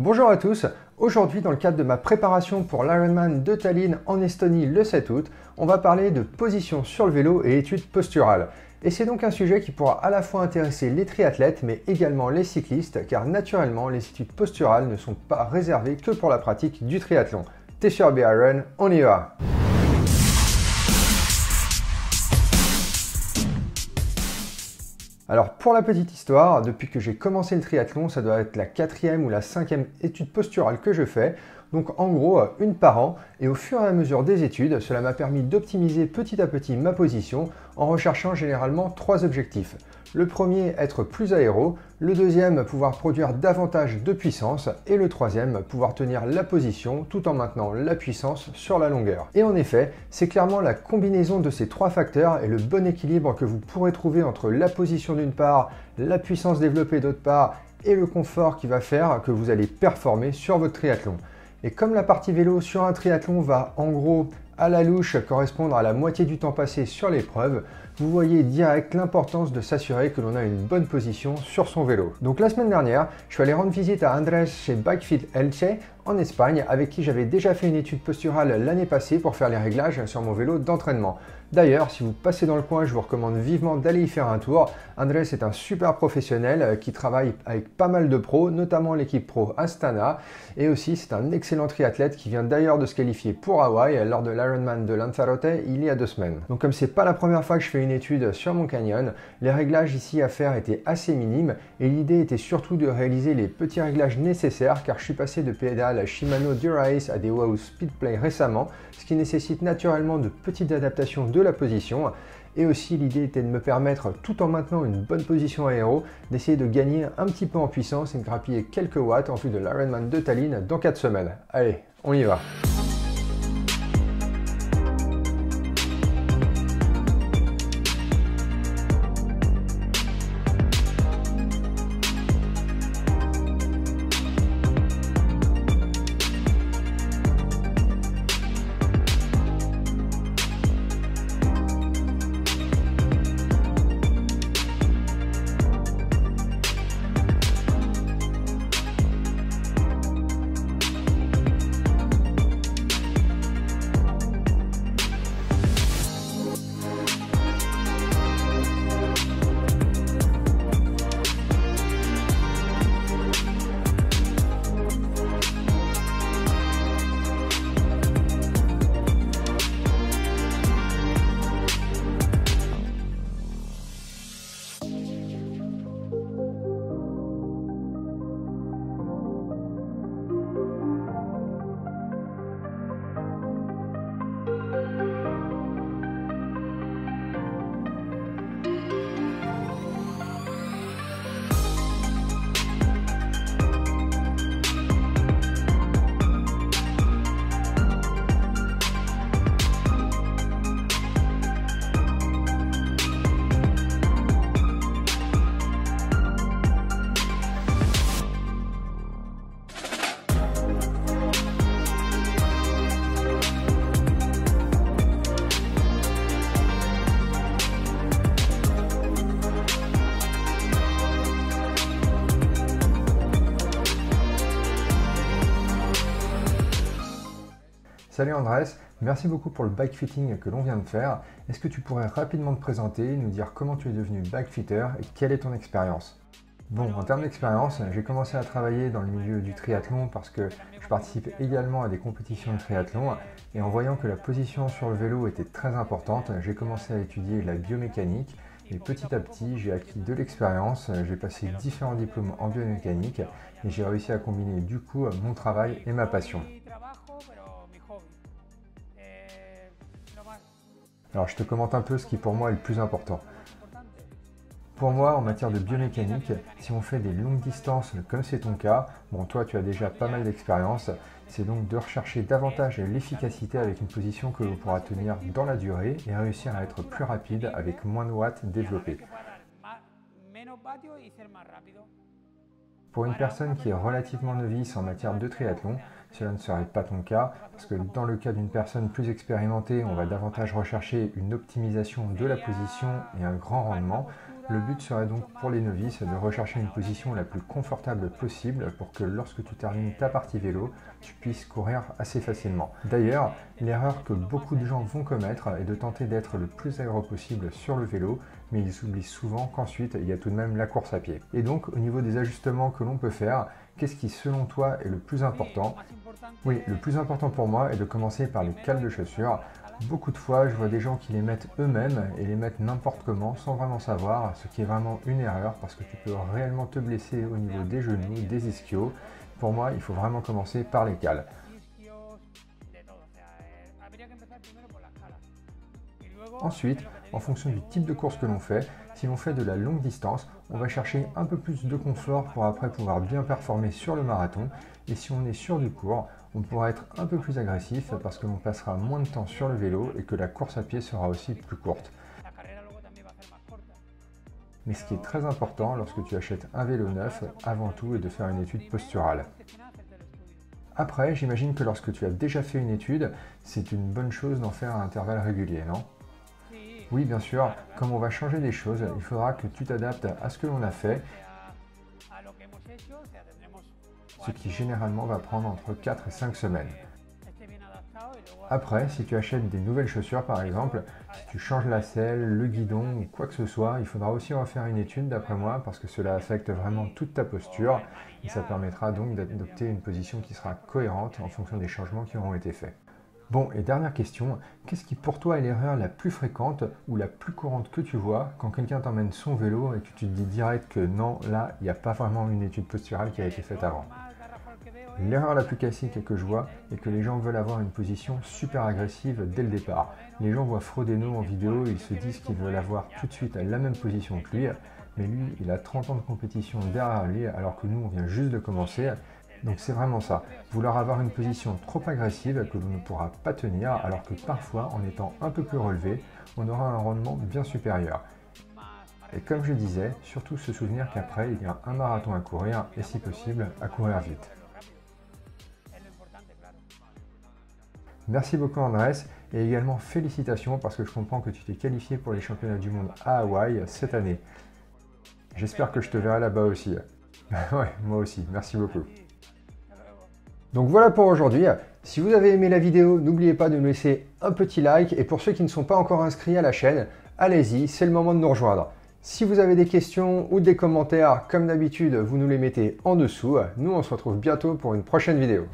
Bonjour à tous, aujourd'hui dans le cadre de ma préparation pour l'Ironman de Tallinn en Estonie le 7 août, on va parler de position sur le vélo et études posturales. Et c'est donc un sujet qui pourra à la fois intéresser les triathlètes mais également les cyclistes car naturellement les études posturales ne sont pas réservées que pour la pratique du triathlon. T'es sur BeIron, on y va! Alors pour la petite histoire, depuis que j'ai commencé le triathlon, ça doit être la 4e ou la 5e étude posturale que je fais. Donc en gros, une par an. Et au fur et à mesure des études, cela m'a permis d'optimiser petit à petit ma position en recherchant généralement 3 objectifs. Le premier, être plus aéro. Le deuxième, pouvoir produire davantage de puissance. Et le troisième, pouvoir tenir la position tout en maintenant la puissance sur la longueur. Et en effet, c'est clairement la combinaison de ces 3 facteurs et le bon équilibre que vous pourrez trouver entre la position d'une part, la puissance développée d'autre part et le confort qui va faire que vous allez performer sur votre triathlon. Et comme la partie vélo sur un triathlon va en gros à la louche correspondre à la moitié du temps passé sur l'épreuve, vous voyez direct l'importance de s'assurer que l'on a une bonne position sur son vélo. Donc la semaine dernière, je suis allé rendre visite à Andrés chez Bikefit Elche en Espagne, avec qui j'avais déjà fait une étude posturale l'année passée pour faire les réglages sur mon vélo d'entraînement. D'ailleurs, si vous passez dans le coin, je vous recommande vivement d'aller y faire un tour. Andrés est un super professionnel qui travaille avec pas mal de pros, notamment l'équipe pro Astana. Et aussi, c'est un excellent triathlète qui vient d'ailleurs de se qualifier pour Hawaï lors de l'Ironman de Lanzarote il y a 2 semaines. Donc comme c'est pas la première fois que je fais une étude sur mon canyon, les réglages ici à faire étaient assez minimes et l'idée était surtout de réaliser les petits réglages nécessaires car je suis passé de pédales Shimano Dura-Ace à des Wahoo Speedplay récemment, ce qui nécessite naturellement de petites adaptations de la position. Et aussi l'idée était de me permettre, tout en maintenant une bonne position aéro, d'essayer de gagner un petit peu en puissance et de grappiller quelques watts en vue de l'Ironman de Tallinn dans 4 semaines. Allez, on y va! Salut Andrés, merci beaucoup pour le bike fitting que l'on vient de faire. Est-ce que tu pourrais rapidement te présenter, nous dire comment tu es devenu bike fitter et quelle est ton expérience? Bon, en termes d'expérience, j'ai commencé à travailler dans le milieu du triathlon parce que je participe également à des compétitions de triathlon et en voyant que la position sur le vélo était très importante, j'ai commencé à étudier la biomécanique et petit à petit j'ai acquis de l'expérience, j'ai passé différents diplômes en biomécanique et j'ai réussi à combiner du coup mon travail et ma passion. Alors je te commente un peu ce qui pour moi est le plus important. Pour moi, en matière de biomécanique, si on fait des longues distances comme c'est ton cas, bon toi tu as déjà pas mal d'expérience, c'est donc de rechercher davantage l'efficacité avec une position que l'on pourra tenir dans la durée et réussir à être plus rapide avec moins de watts développés. Pour une personne qui est relativement novice en matière de triathlon, cela ne serait pas ton cas, parce que dans le cas d'une personne plus expérimentée, on va davantage rechercher une optimisation de la position et un grand rendement, Le but serait donc pour les novices de rechercher une position la plus confortable possible pour que lorsque tu termines ta partie vélo, tu puisses courir assez facilement. D'ailleurs, l'erreur que beaucoup de gens vont commettre est de tenter d'être le plus aérobie possible sur le vélo, mais ils oublient souvent qu'ensuite il y a tout de même la course à pied. Et donc au niveau des ajustements que l'on peut faire, qu'est-ce qui selon toi est le plus important? Oui, le plus important pour moi est de commencer par les cales de chaussures. Beaucoup de fois, je vois des gens qui les mettent eux-mêmes et les mettent n'importe comment sans vraiment savoir, ce qui est vraiment une erreur parce que tu peux réellement te blesser au niveau des genoux, des ischios. Pour moi, il faut vraiment commencer par les cales. Ensuite, en fonction du type de course que l'on fait, si l'on fait de la longue distance, on va chercher un peu plus de confort pour après pouvoir bien performer sur le marathon. Et si on est sur du court, on pourra être un peu plus agressif parce que l'on passera moins de temps sur le vélo et que la course à pied sera aussi plus courte. Mais ce qui est très important lorsque tu achètes un vélo neuf, avant tout, est de faire une étude posturale. Après, j'imagine que lorsque tu as déjà fait une étude, c'est une bonne chose d'en faire à intervalles réguliers, non ? Oui, bien sûr, comme on va changer des choses, il faudra que tu t'adaptes à ce que l'on a fait, ce qui généralement va prendre entre 4 et 5 semaines. Après, si tu achètes des nouvelles chaussures par exemple, si tu changes la selle, le guidon ou quoi que ce soit, il faudra aussi refaire une étude d'après moi parce que cela affecte vraiment toute ta posture et ça permettra donc d'adopter une position qui sera cohérente en fonction des changements qui auront été faits. Bon, et dernière question, qu'est-ce qui pour toi est l'erreur la plus fréquente ou la plus courante que tu vois quand quelqu'un t'emmène son vélo et que tu te dis direct que non, là, il n'y a pas vraiment une étude posturale qui a été faite avant? L'erreur la plus classique que je vois est que les gens veulent avoir une position super agressive dès le départ. Les gens voient Frodeno en vidéo et ils se disent qu'ils veulent avoir tout de suite la même position que lui, mais lui, il a 30 ans de compétition derrière lui alors que nous, on vient juste de commencer. Donc c'est vraiment ça, vouloir avoir une position trop agressive que l'on ne pourra pas tenir alors que parfois, en étant un peu plus relevé, on aura un rendement bien supérieur. Et comme je disais, surtout se souvenir qu'après, il y a un marathon à courir et si possible, à courir vite. Merci beaucoup Andrés et également félicitations parce que je comprends que tu t'es qualifié pour les championnats du monde à Hawaï cette année. J'espère que je te verrai là-bas aussi. Ouais, moi aussi, merci beaucoup. Donc voilà pour aujourd'hui. Si vous avez aimé la vidéo, n'oubliez pas de nous laisser un petit like et pour ceux qui ne sont pas encore inscrits à la chaîne, allez-y, c'est le moment de nous rejoindre. Si vous avez des questions ou des commentaires, comme d'habitude, vous nous les mettez en dessous. Nous, on se retrouve bientôt pour une prochaine vidéo.